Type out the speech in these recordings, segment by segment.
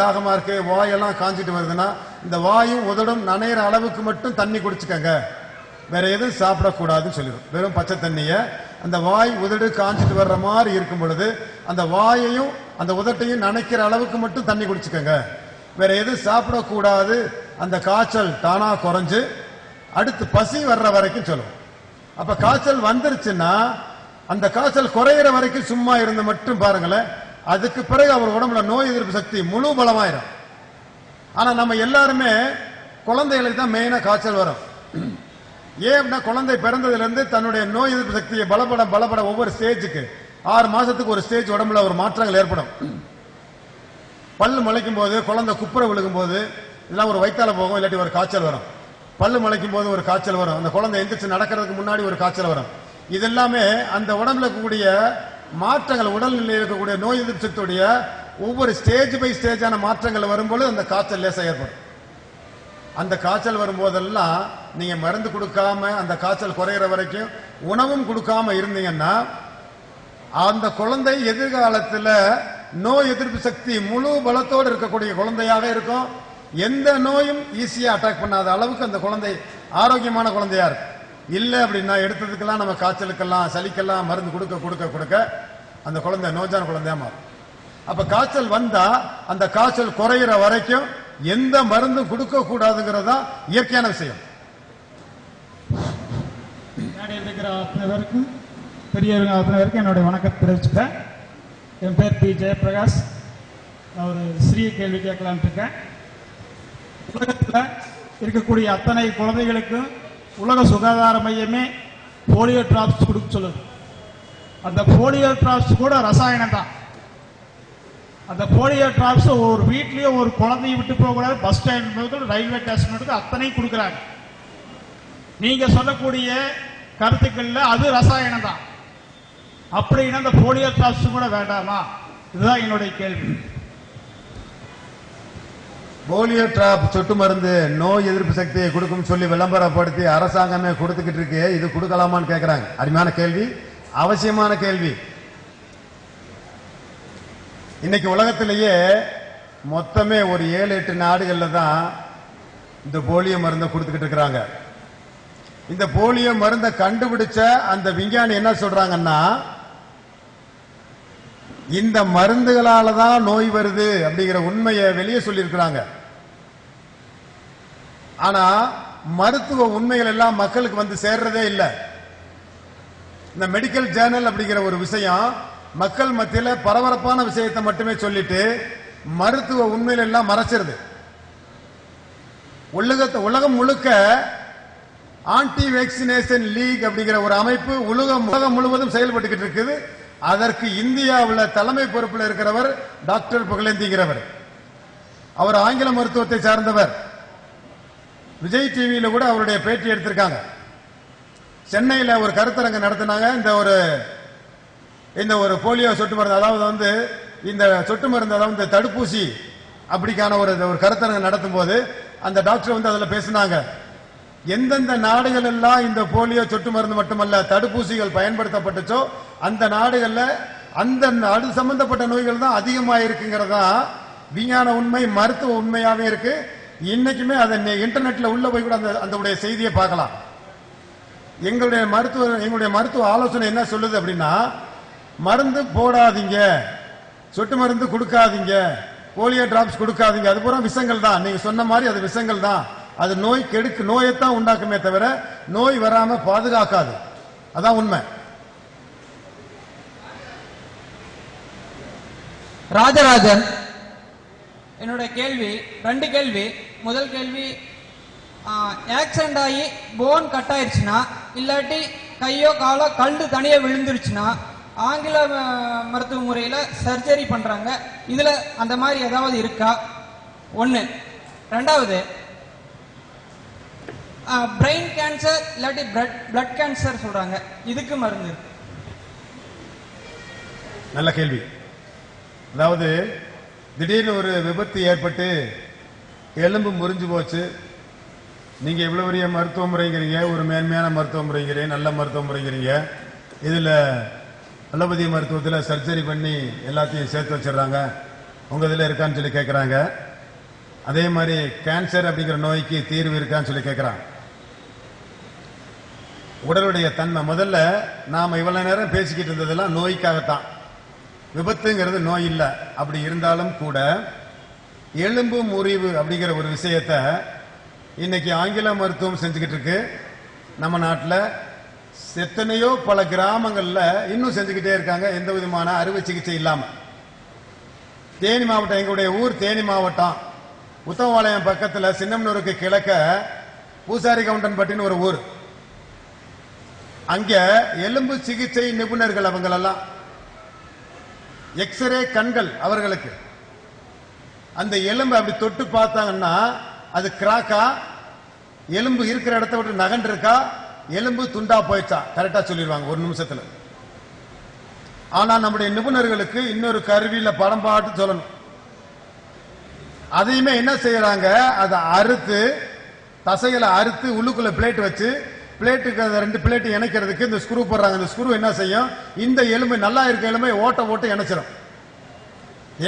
தாகமா இருக்கு, வாயெல்லாம் காஞ்சிட்டு வருதுன்னா இந்த வாயும் உதடும் நனைகிற அளவுக்கு மட்டும் தண்ணி குடிச்சுக்கங்க, வேற எதுவும் சாப்பிடக்கூடாதுன்னு சொல்லிடும். வெறும் பச்சை தண்ணிய அந்த வாய் உதடு காஞ்சிட்டு வர்ற மாதிரி இருக்கும் பொழுது அந்த வாயையும் அந்த உதட்டையும் நனைக்கிற அளவுக்கு மட்டும் தண்ணி குடிச்சுக்கங்க, வேற எதுவும் சாப்பிடக்கூடாது. அந்த காய்ச்சல் தானா குறைஞ்சு அடுத்து பசி வர்ற வரைக்கும் சொல்லுவோம். அப்ப காய்ச்சல் வந்துருச்சுன்னா அந்த காய்ச்சல் குறையிற வரைக்கும் சும்மா இருந்து மட்டும் பாருங்களேன், அதுக்கு பிறகு அவர் உடம்புல நோய் எதிர்ப்பு சக்தி முழு பலமாயிரும். ஆனா நம்ம எல்லாருமே குழந்தைகளுக்கு தான் மெயினா காய்ச்சல் வரும். ஏன் அப்படின்னா குழந்தை பிறந்ததுல இருந்து தன்னுடைய நோய் எதிர்ப்பு சக்தியை பலப்பட ஒவ்வொரு ஸ்டேஜுக்கு 6 மாசத்துக்கு ஒரு ஸ்டேஜ் உடம்புல ஒரு மாற்றங்கள் ஏற்படும். பல்லு முளைக்கும் போது, குழந்தை குப்புற விழுகும் போது இதெல்லாம் ஒரு வயிற்றால போகும், இல்லாட்டி ஒரு காய்ச்சல் வரும். பல்லு முளைக்கும் போது ஒரு காய்ச்சல் வரும், அந்த குழந்தை எந்திரிச்சு நடக்கிறதுக்கு முன்னாடி ஒரு காய்ச்சல் வரும். இதெல்லாமே அந்த உடம்புல இருக்கக்கூடிய மாற்றங்கள், உடல்நிலையில் இருக்கக்கூடிய நோய் எதிர்ப்பு சக்தியுடைய ஒவ்வொரு ஸ்டேஜ் பை ஸ்டேஜான மாற்றங்கள் வரும்போது அந்த காய்ச்சல் லேசா ஏற்படும். அந்த காய்ச்சல் வரும்போதெல்லாம் நீங்க மருந்து கொடுக்காம அந்த காய்ச்சல் குறையிற வரைக்கும் உணவும் கொடுக்காம இருந்தீங்கன்னா அந்த குழந்தை எதிர்காலத்தில் நோய் எதிர்ப்பு சக்தி முழு பலத்தோடு இருக்கக்கூடிய குழந்தையாக இருக்கும். எந்த நோயும் ஈஸியா அட்டாக் பண்ணாத அளவுக்கு அந்த குழந்தை ஆரோக்கியமான குழந்தையா இருக்கு. இல்லை அப்படின்னா எடுத்ததுக்கெல்லாம் நம்ம காய்ச்சலுக்கெல்லாம் சளிக்கெல்லாம் மருந்து கொடுக்க அந்த குழந்தை நோஜான குழந்தையா மாறும். அப்ப காய்ச்சல் வந்தா அந்த காய்ச்சல் குறையிற வரைக்கும் எந்த மருந்தும் கொடுக்க கூடாதுங்கிறதா இயற்கையான விஷயம். பெரியவங்க அத்தனை பேருக்கு என்னுடைய வணக்கத்தை தெரிவிச்சுட்டேன். என் பேர் பி ஜெயபிரகாஷ். நான் ஒரு சிறிய கேள்வி கேட்கலான்ட்டு இருக்கேன். உலகத்தில் இருக்கக்கூடிய அத்தனை குழந்தைகளுக்கும் உலக சுகாதார மையமே போலியோ டிராப்ஸ் கொடுக்க சொல்லுது. அந்த போலியோ டிராப்ஸ் கூட ரசாயனம் தான். அந்த போலியோ டிராப்ஸ் ஒரு வீட்லயே ஒரு குழந்தைய விட்டு போகக்கூடாது, பஸ் ஸ்டாண்ட் முதல் ரயில்வே ஸ்டேஷன் அத்தனையும் கொடுக்குறாங்க. நீங்க சொல்லக்கூடிய கருத்துக்கள்ல அது ரசாயனம் தான். அப்படின்னா அந்த போலியோ டிராப்ஸ் கூட வேண்டாமா? இதுதான் என்னுடைய கேள்வி. போலியோ டிராப் சொட்டு மருந்து நோய் எதிர்ப்பு சக்தியை கொடுக்கும் சொல்லி விளம்பரப்படுத்தி அரசாங்கமே கொடுத்துக்கிட்டு இருக்கு, இது கொடுக்கலாமான்னு கேட்கிறாங்க. அருமையான கேள்வி, அவசியமான கேள்வி. இன்னைக்கு உலகத்திலேயே மொத்தமே ஒரு 7-8 நாடுகள்ல தான் இந்த போலியோ மருந்தை கொடுத்துக்கிட்டு இருக்கிறாங்க. இந்த போலியோ மருந்தை கண்டுபிடிச்ச அந்த விஞ்ஞானி என்ன சொல்றாங்கன்னா, இந்த மருந்துகளால தான் நோய் வருது அப்படிங்கிற உண்மையை வெளியே சொல்லியிருக்கிறாங்க. ஆனா மருத்துவ உண்மைகள் எல்லாம் மக்களுக்கு வந்து சேர்றதே இல்லை. இந்த மெடிக்கல் ஜேர்னல் அப்படிங்கிற ஒரு விஷயம் மக்கள் மத்தியில பரபரப்பான விஷயத்தை மட்டுமே சொல்லிட்டு மருத்துவ உண்மையில எல்லாம் மறைச்சிருது. உலகம் முழுக்க ஆன்டி வேக்சினேஷன் லீக் அப்படிங்கிற ஒரு அமைப்பு உலகம் முழுவதும் செயல்பட்டு இருக்குது. அதற்கு இந்தியாவில் தலைமை பொறுப்பில் இருக்கிறவர் டாக்டர் புகழேந்திங்கிறவர். அவர் ஆங்கில மருத்துவத்தை சார்ந்தவர். விஜய் டிவியில கூட அவருடைய பேட்டி எடுத்திருக்காங்க. சென்னையில் ஒரு கருத்தரங்கு நடத்தினாங்க. இந்த ஒரு போலியோ சொட்டு மருந்து, அதாவது இந்த சொட்டு மருந்து, அதாவது தடுப்பூசி அப்படிக்கான ஒரு கருத்தரங்கு நடத்தும் போது அந்த டாக்டர் அதில் பேசினாங்க. எந்தெந்த நாடுகள் எல்லாம் இந்த போலியோ சொட்டு மருந்து மட்டுமல்ல தடுப்பூசிகள் பயன்படுத்தப்பட்டுச்சோ அந்த நாடுகள்ல அந்த அது சம்பந்தப்பட்ட நோய்கள் தான் அதிகமாக இருக்குங்கிறதா விஞ்ஞான உண்மை, மருத்துவ உண்மையாவே இருக்கு. இன்னைக்குமே அதை இன்டர்நெட்ல உள்ள போய் கூட அந்த செய்தியை பார்க்கலாம். எங்களுடைய மருத்துவ ஆலோசனை என்ன சொல்லுது அப்படின்னா, மருந்து போடாதீங்க, சொட்டு மருந்து கொடுக்காதீங்க, போலியோ டிராப்ஸ் கொடுக்காதீங்க, அது பூரா விஷங்கள் தான். நீங்க சொன்ன மாதிரி அது விஷங்கள் தான். அது நோயைத்தான் உண்டாக்குமே தவிர நோய் வராம பாதுகாக்காது. அதான் உண்மை. ராஜராஜன், என்னோட கேள்வி 2 கேள்வி. முதல் கேள்வி, ஆக்சிடென்ட் ஆகி போன் கட் ஆயிடுச்சுன்னா இல்லாட்டி கையோ காலோ கல்டு தனியா விழுந்துருச்சுன்னா ஆங்கில மருத்துவ முறையில சர்ஜரி பண்றாங்க. இதுல அந்த மாதிரி ஏதாவது இருக்கா? 1. 2வது, பிரெயின் கேன்சர் இல்லாட்டி பிளட் கேன்சர் சொல்றாங்க, இதுக்கு மருந்து? நல்ல கேள்வி. அதாவது திடீர்னு ஒரு விபத்து ஏற்பட்டு எலும்பு முறிஞ்சு போச்சு. நீங்க இவ்வளவு பெரிய மருத்துவ முறைங்கிறீங்க, ஒரு மேன்மையான மருத்துவ முறைங்கிறீங்க, நல்ல மருத்துவ முறைங்கிறீங்க. இதுல அலோபதி மருத்துவத்தில் சர்ஜரி பண்ணி எல்லாத்தையும் சேர்த்து வச்சிடறாங்க. உங்க இதுல இருக்கான்னு சொல்லி கேட்கறாங்க. அதே மாதிரி கேன்சர் அப்படிங்கிற நோய்க்கு தீர்வு இருக்கான்னு சொல்லி கேட்கறாங்க. உடலுடைய தன்மை முதல்ல நாம இவ்வளவு நேரம் பேசிக்கிட்டு இருந்ததெல்லாம் நோய்க்காகத்தான். விபத்துங்கிறது நோய் இல்லை. அப்படி இருந்தாலும் கூட எலும்பு முறிவு அப்படிங்கிற ஒரு விஷயத்த இன்னைக்கு ஆங்கில மருத்துவம் செஞ்சுக்கிட்டு இருக்கு. நம்ம நாட்டில் எத்தனையோ பல கிராமங்கள்ல இன்னும் செஞ்சுக்கிட்டே இருக்காங்க, எந்த விதமான அறுவை சிகிச்சை இல்லாம. தேனி மாவட்டம், எங்களுடைய ஊர் தேனி மாவட்டம், உத்தமபாளையம் பக்கத்துல சின்னமனூருக்கு கிழக்க பூசாரி கவுண்டன்பட்டின்னு ஒரு ஊர். அங்க எலும்பு சிகிச்சை நிபுணர்கள் அவங்களெல்லாம், எக்ஸ்ரே கண்கள் அவர்களுக்கு. அந்த எலும்பு அப்படி தொட்டு பார்த்தாங்கன்னா அது கிராக்கா, எலும்பு இருக்கிற இடத்த விட்டு நகண்டு இருக்கா, எலும்பு துண்டா போயிடுச்சா கரெக்டா சொல்லிடுவாங்க ஒரு நிமிஷத்துல. ஆனா நம்முடைய நிபுணர்களுக்கு இன்னொரு கருவியில படம் பாட்டு சொல்லணும். அதையுமே என்ன செய்யறாங்க, அதை அறுத்து தசைகளை அறுத்து உள்ளுக்குள்ள பிளேட் வச்சு, பிளேட்டுக்கு 2 பிளேட் இணைக்கிறதுக்கு இந்த ஸ்க்ரூ போடுறாங்க. இந்த ஸ்க்ரூ என்ன செய்யும், இந்த எலும்பு நல்லா இருக்க எலும்பை ஓட்ட இணைச்சிடும்.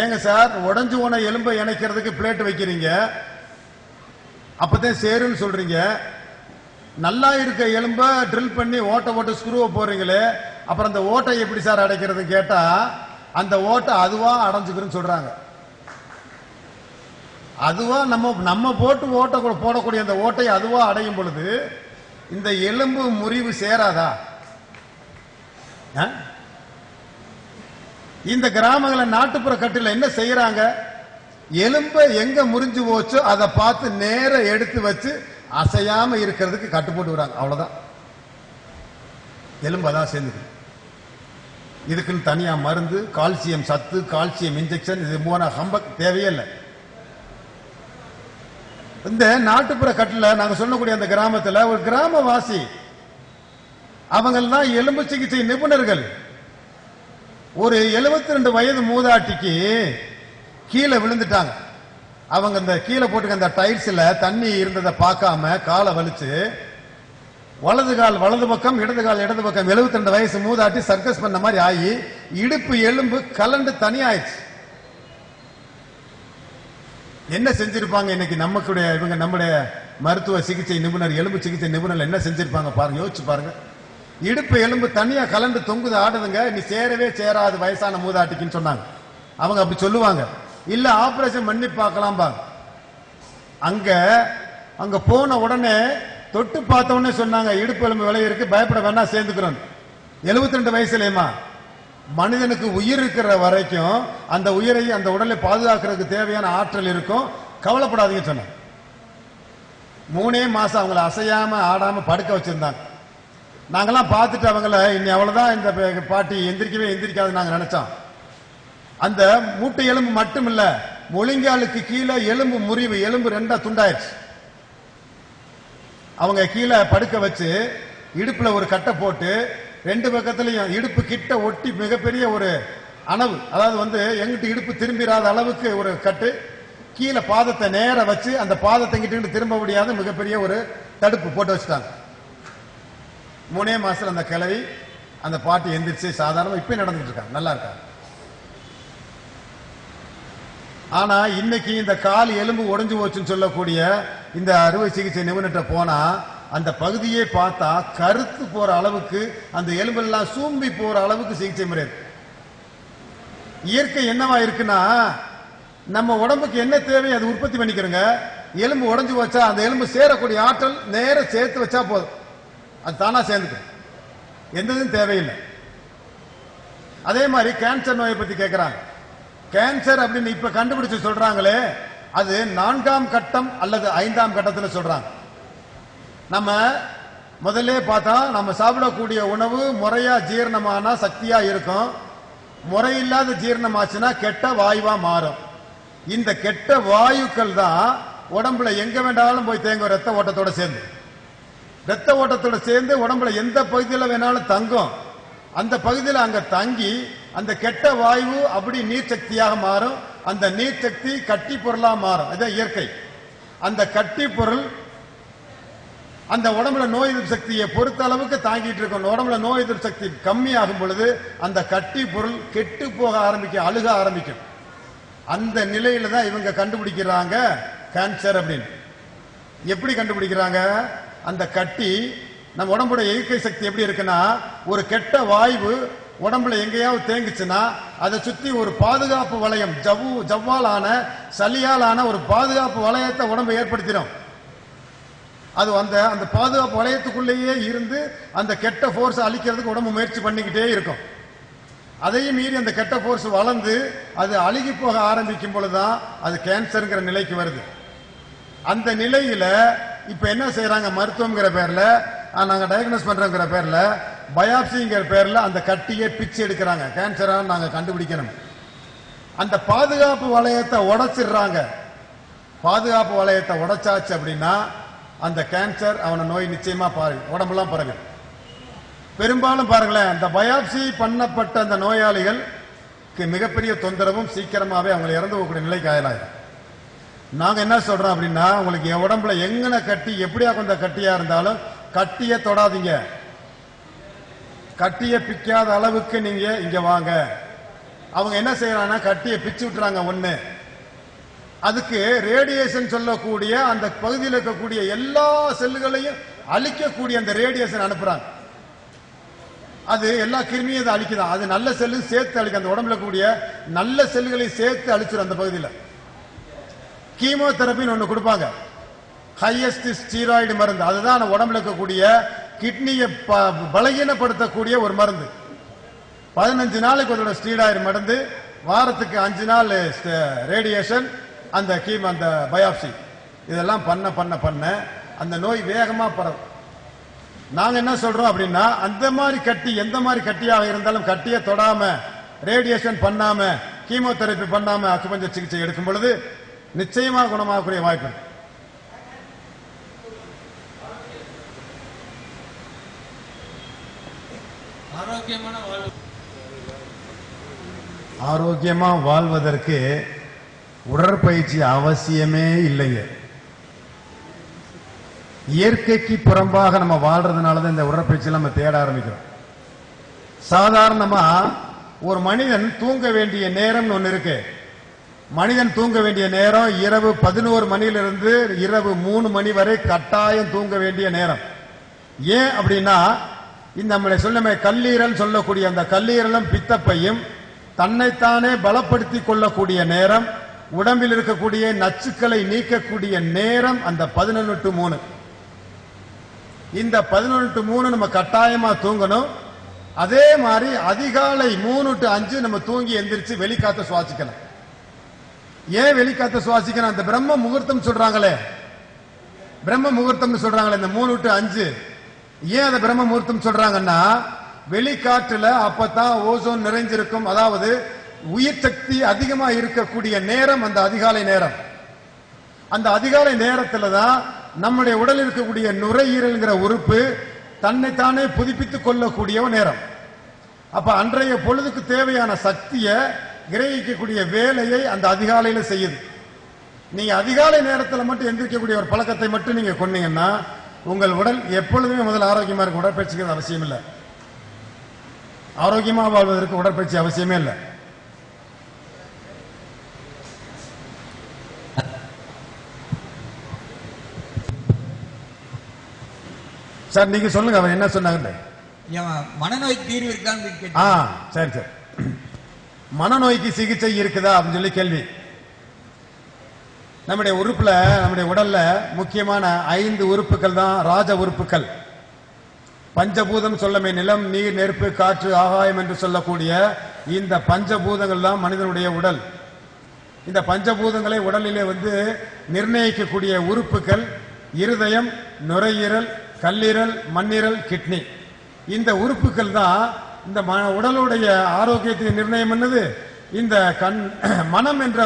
ஏங்க சார், உடஞ்சு போன எலும்பை இணைக்கிறதுக்கு பிளேட் வைக்கிறீங்க, அப்பதான் சேருன்னு சொல்றீங்க. நல்லா இருக்க எலும்ப ட்ரில் பண்ணி ஓட்ட ஸ்க்ரூவை போடுறீங்களே, அப்புறம் அந்த ஓட்டை எப்படி சார் அடைக்கிறது கேட்டா, அந்த ஓட்டை அதுவா அடைஞ்சுக்கிறன்னு சொல்றாங்க. அதுவா நம்ம போட்டு ஓட்ட போடக்கூடிய அந்த ஓட்டை அதுவா அடையும் பொழுது இந்த எலும்பு முறிவு சேராதா? இந்த கிராமங்களில் நாட்டுப்புற கட்டில என்ன செய்யறாங்க, எலும்பு எங்க முறிஞ்சு போச்சோ அதை பார்த்து நேர எடுத்து வச்சு அசையாம இருக்கிறதுக்கு கட்டு போட்டு வராங்க. அவ்வளவுதான், எலும்பு அதான் சேர்ந்து. இதுக்குன்னு தனியா மருந்து, கால்சியம் சத்து, கால்சியம் இன்ஜெக்ஷன், இது போன ஹம்பக் தேவையே இல்லை. இந்த நாட்டுப்புற கட்டில நாங்க சொல்லக்கூடிய அந்த கிராமத்துல ஒரு கிராமவாசி, அவங்க தான் எலும்பு சிகிச்சை நிபுணர்கள். ஒரு 72 வயது மூதாட்டிக்கு கீழே விழுந்துட்டாங்க. அவங்க அந்த கீழே போட்டுக்க அந்த டைல்ஸ்ல தண்ணி இருந்ததை பார்க்காம காலை வலிச்சு, வலது கால் வலது பக்கம், இடது கால் இடது பக்கம், 72 வயசு மூதாட்டி சர்க்கஸ் பண்ண மாதிரி ஆகி இடுப்பு எலும்பு கலண்டு தனியாயிடுச்சு. என்ன செஞ்சிருப்பாங்க இன்னைக்கு நமக்குடைய இவங்க, நம்முடைய மருத்துவ சிகிச்சை நிபுணர், எலும்பு சிகிச்சை நிபுணர் என்ன செஞ்சிருப்பாங்க பாருங்க, யோசிச்சு பாருங்க. இடுப்பு எலும்பு தனியா கலண்டு தொங்குது, ஆடுதுங்க. நீ சேரவே சேராது வயசான மூதாட்டிக்குன்னு சொன்னாங்க. அவங்க அப்படி சொல்லுவாங்க. இல்ல ஆபரேஷன் பண்ணி பார்க்கலாம் பாங்க. அங்க போன உடனே தொட்டு பார்த்த உடனே சொன்னாங்க, இடுப்பு எலும்பு விலை இருக்கு, பயப்பட வேணா, சேர்ந்துக்கிறோம். 72 வயசுலயுமா? மனிதனுக்கு உயிர் இருக்கிற வரைக்கும் அந்த உயிரை, அந்த உடலை பாதுகாக்கிறதுக்கு தேவையான ஆற்றல் இருக்கும், கவலைப்படாதீங்க சொன்ன. 3 மாசம் அவங்கள அசையாம ஆடாம படுக்க வச்சிருந்தாங்க. நாங்கெல்லாம் பார்த்துட்டு அவங்கள இனி அவ்வளவுதான், இந்த பாட்டி எந்திரிக்காது நாங்க நினைச்சோம். அந்த மூட்டை எலும்பு மட்டும் இல்ல, முழங்காலுக்கு கீழே எலும்பு முறிவு, எலும்பு 2 துண்டாயிருச்சு. அவங்க கீழே படுக்க வச்சு இடுப்புல ஒரு கட்டை போட்டு 2 பக்கத்துலயும் இடுப்பு கிட்ட ஒட்டி மிகப்பெரிய ஒரு அணவு, அதாவது எங்கிட்ட இடுப்பு திரும்பிடாத அளவுக்கு ஒரு கட்டு, கீழே பாதத்தை நேர வச்சு அந்த பாதத்தை கிட்ட திரும்ப முடியாத மிகப்பெரிய ஒரு தடுப்பு போட்டு வச்சுட்டாங்க. 3 மாசத்துல அந்த கிழவி, அந்த பாட்டி எந்திரிச்சு சாதாரண இப்ப நடந்துட்டு இருக்காங்க, நல்லா இருக்காங்க. ஆனா இன்னைக்கு இந்த கால் எலும்பு உடைஞ்சு போச்சுன்னு சொல்லக்கூடிய இந்த அறுவை சிகிச்சை நிபுணர்கிட்ட போனா அந்த பகுதியே பார்த்தா கருத்து போற அளவுக்கு, அந்த எலும்பெல்லாம் சூம்பி போற அளவுக்கு சிகிச்சை முறை. இயற்கை என்னவா இருக்குன்னா, நம்ம உடம்புக்கு என்ன தேவை அது உற்பத்தி பண்ணிக்கிறோங்க. எலும்பு உடைஞ்சு வச்சா அந்த எலும்பு சேரக்கூடிய ஆற்றல் நேர சேர்த்து வச்சா போதும், அது தானா சேர்ந்துக்கு, எந்ததும் தேவையில்லை. அதே மாதிரி கேன்சர் நோயை பத்தி கேட்கிறாங்க. கேன்சர் அப்படின்னு இப்ப கண்டுபிடிச்சு சொல்றாங்களே, அது 4ஆம் கட்டம் அல்லது 5ஆம் கட்டத்தில் சொல்றாங்க. நம்ம முதல்ல பார்த்தா, நம்ம சாப்பிடக்கூடிய உணவு முறையா ஜீரணமானா சக்தியா இருக்கும், முறையில்லாத ஜீரணமாச்சுன்னா கெட்ட வாயுவா மாறும். இந்த கெட்ட வாயுக்கள் தான் உடம்புல எங்க வேண்டாலும் போய் தேங்கும், ரத்த ஓட்டத்தோட சேர்ந்து. ரத்த ஓட்டத்தோட சேர்ந்து உடம்புல எந்த பகுதியில் வேணாலும் தங்கும். அந்த பகுதியில் அங்க தங்கி அந்த கெட்ட வாயு அப்படி நீர் சக்தியாக மாறும். அந்த நீர் சக்தி கட்டி பொருளா மாறும். அதுதான் இயற்கை. அந்த கட்டி பொருள் அந்த உடம்புல நோய் எதிர்ப்பு சக்தியை பொறுத்த அளவுக்கு தாங்கிட்டு இருக்கும். உடம்புல நோய் எதிர்ப்பு சக்தி கம்மியாகும் பொழுது அந்த கட்டி பொருள் கெட்டு போக ஆரம்பிக்கும், அழுக ஆரம்பிக்கும். அந்த நிலையில தான் இவங்க கண்டுபிடிக்கிறாங்க கேன்சர் அப்படின்னு. எப்படி கண்டுபிடிக்கிறாங்க? அந்த கட்டி நம்ம உடம்போட எதிர்க்கை சக்தி எப்படி இருக்குன்னா, ஒரு கெட்ட வாய்வு உடம்புல எங்கேயாவது தேங்குச்சுன்னா அதை சுத்தி ஒரு பாதுகாப்பு வளையம், ஜவ்வாலான சளியாலான ஒரு பாதுகாப்பு வளையத்தை உடம்பு ஏற்படுத்திடும். அது அந்த பாதுகாப்பு வளையத்துக்குள்ளேயே இருந்து அந்த கெட்ட போர்ஸ் அழிக்கிறதுக்கு உடம்பு முயற்சி பண்ணிக்கிட்டே இருக்கும். அதையும் மீறி அந்த கெட்ட போர்ஸ் வளர்ந்து அது அழுகி போக ஆரம்பிக்கும் பொழுதுதான் அது கேன்சர்ங்கிற நிலைக்கு வருது. அந்த நிலையில இப்ப என்ன செய்யறாங்க, மருத்துவங்கிற பேர்ல, நாங்க டயக்னோஸ் பண்றோங்கிற பேர்ல, பயாப்சிங்கிற பேர்ல அந்த கட்டியை பிச்சு எடுக்கிறாங்க. கேன்சரா நாங்க கண்டுபிடிக்கணும். அந்த பாதுகாப்பு வளையத்தை உடைச்சிடுறாங்க. பாதுகாப்பு வளையத்தை உடைச்சாச்சு அப்படின்னா அந்த கேன்சர் அவன நோய் நிச்சயமா உடம்பெல்லாம் பரவும். பெரும்பாலும் பாருங்களேன், அந்த பயாப்சி பண்ணப்பட்ட அந்த நோயாளிகளுக்கு மிகப்பெரிய தொந்தரவும் சீக்கிரமாவே அவங்க இறந்து போகக்கூடிய நிலைக்கு ஆயிராங்க. நாங்க என்ன சொல்றோம் அப்படின்னா, உங்களுக்கு என் உடம்புல எங்கன கட்டி எப்படியா கொஞ்சம் கட்டியா இருந்தாலும் கட்டிய தொடாதீங்க. கட்டிய பிக்காத அளவுக்கு நீங்க இங்க வாங்க. அவங்க என்ன செய்யறாங்கன்னா கட்டிய பிச்சு விட்டுறாங்க. ஒண்ணு, அதுக்கு ரேடியேஷன் சொல்லக்கூடிய அந்த பகுதியில் இருக்கக்கூடிய எல்லா செல்லுகளையும் அழிக்கக்கூடிய அந்த ரேடியேஷன் அனுப்புறாங்க. அது எல்லா கிருமியும் அதை அழிக்குதான். அது நல்ல செல்லு சேர்த்து அழிக்க, அந்த உடம்புல கூடிய நல்ல செல்லுகளை சேர்த்து அழிச்சிடும். அந்த பகுதியில் கீமோதெரபின்னு ஒண்ணு கொடுப்பாங்க, ஹையஸ்ட் ஸ்டீராய்டு மருந்து. அதுதான் உடம்புல இருக்கக்கூடிய கிட்னியை பலகீனப்படுத்தக்கூடிய ஒரு மருந்து. 15 நாளைக்கு ஒரு ஸ்டீராய்டு மருந்து, வாரத்துக்கு 5 நாள் ரேடியேஷன், அந்த கீமோ, அந்த பயாப்சி, இதெல்லாம் பண்ண பண்ண பண்ண அந்த நோய் வேகமா பரவும். நாங்க என்ன சொல்றோம் அப்படின்னா, அந்த மாதிரி கட்டி எந்த மாதிரி கட்டியாக இருந்தாலும் கட்டியை தொடாம, ரேடியேஷன் பண்ணாம, கீமோதெரபி பண்ணாம அக்குபஞ்சர் சிகிச்சை எடுக்கும் பொழுது நிச்சயமா குணமாகக்கூடிய வாய்ப்பு. ஆரோக்கியமா வாழ்வதற்கு உடற்பயிற்சி அவசியமே இல்லைங்க. இயற்கைக்கு புறம்பாக நம்ம வாழ்றதுனாலதான் இந்த உடற்பயிற்சி நம்ம தேட ஆரம்பிக்கிறோம். சாதாரணமா ஒரு மனிதன் தூங்க வேண்டிய நேரம் ஒன்னு இருக்கு. மனிதன் தூங்க வேண்டிய நேரம் இரவு 11 மணியிலிருந்து இரவு 3 மணி வரை கட்டாயம் தூங்க வேண்டிய நேரம். ஏன் அப்படின்னா, இந்த நம்மளை சொல்லுமே கல்லீரல் சொல்லக்கூடிய அந்த கல்லீரலும் பித்தப்பையும் தன்னைத்தானே பலப்படுத்தி கொள்ளக்கூடிய நேரம், உடம்பில் இருக்கக்கூடிய நச்சுக்களை நீக்கக்கூடிய நேரம் அந்த 11 to 3. இந்த 11 to 3 நம்ம கட்டாயமா தூங்கணும். அதே மாதிரி அதிகாலை 3 to 5 நம்ம தூங்கி எந்திரிச்சு வெளிக்காத்த சுவாசிக்கலாம். ஏன் வெளிக்காத்த சுவாசிக்கணும்? அந்த பிரம்ம முகூர்த்தம் சொல்றாங்களே, பிரம்ம முகூர்த்தம் சொல்றாங்களே, இந்த 3 to 5 ஏன் அந்த பிரம்ம முகூர்த்தம் சொல்றாங்கன்னா, வெளிக்காற்றுல அப்பதான் ஓசோன் நிறைஞ்சிருக்கும். அதாவது உயிர் சக்தி அதிகமா இருக்கக்கூடிய நேரம் அந்த அதிகாலை நேரம். அந்த அதிகாலை நேரத்துல தான் நம்முடைய உடலில் இருக்கக்கூடிய நுரையீரல்ங்கிற உறுப்பு தன்னைத்தானே புதுப்பித்துக் கொள்ளக்கூடிய நேரம். அப்ப அன்றைய பொழுதுக்கு தேவையான சக்தியை கிரகிக்கக்கூடிய வேலையை அந்த அதிகாலையில செய்யுது. நீங்க அதிகாலை நேரத்தில் மட்டும் எந்திரிக்கக்கூடிய ஒரு பழக்கத்தை மட்டும் நீங்க கொண்டீங்கன்னா உங்கள் உடல் எப்பொழுதுமே முதல் ஆரோக்கியமா இருக்கும். உடற்பயிற்சிக்கு அவசியம் இல்லை. ஆரோக்கியமா வாழ்வதற்கு உடற்பயிற்சி அவசியமே இல்லை. சார் நீங்க சொல்லுங்க, அவர் என்ன சொன்னாங்க? மனநோய்க்கு தீர்வு இருக்கான்னு. சரி சரி, மனநோய்க்கு சிகிச்சை இருக்குதா அப்படின்னு சொல்லி கேள்வி. நம்முடைய உறுப்புல, நம்முடைய உடல்ல முக்கியமான 5 உறுப்புகள் தான் ராஜ உறுப்புகள். பஞ்சபூதம் சொல்லமே, நிலம், நீர், நெருப்பு, காற்று, ஆகாயம் என்று சொல்லக்கூடிய இந்த பஞ்சபூதங்கள் தான் மனிதனுடைய உடல். இந்த பஞ்சபூதங்களை உடலிலே நிர்ணயிக்கக்கூடிய உறுப்புகள் இருதயம், நுரையீரல், கல்லீரல், மண்ணீரல், கிட்னி. இந்த உறுப்புகள் தான் இந்த உடலுடைய ஆரோக்கியத்தை நிர்ணயம் பண்ணது. இந்த மனம் என்ற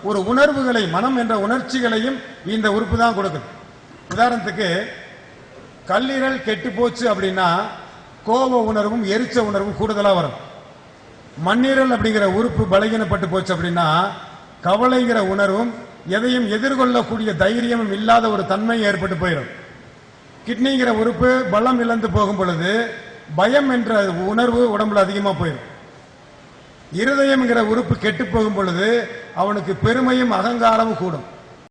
ஒரு உணர்வுகளை, மனம் என்ற உணர்ச்சிகளையும் இந்த உறுப்பு தான் கொடுக்குது. உதாரணத்துக்கு கல்லீரல் கெட்டு போச்சு அப்படின்னா கோப உணர்வும் எரிச்ச உணர்வும் கூடுதலா வரும். மண்ணீரல் அப்படிங்கிற உறுப்பு பலகீனப்பட்டு போச்சு அப்படின்னா கவலைங்கிற உணர்வும் எதையும் எதிர்கொள்ளக்கூடிய தைரியமும் இல்லாத ஒரு தன்மை ஏற்பட்டு போயிடும். கிட்னிங்கிற உறுப்பு பலம் இழந்து போகும் பொழுது பயம் என்ற உணர்வு உடம்புல அதிகமா போயிடும். இருதயம்ங்கிற உறுப்பு கெட்டு போகும் பொழுது அவனுக்கு பெருமையும் அகங்காரமும் கூடும்.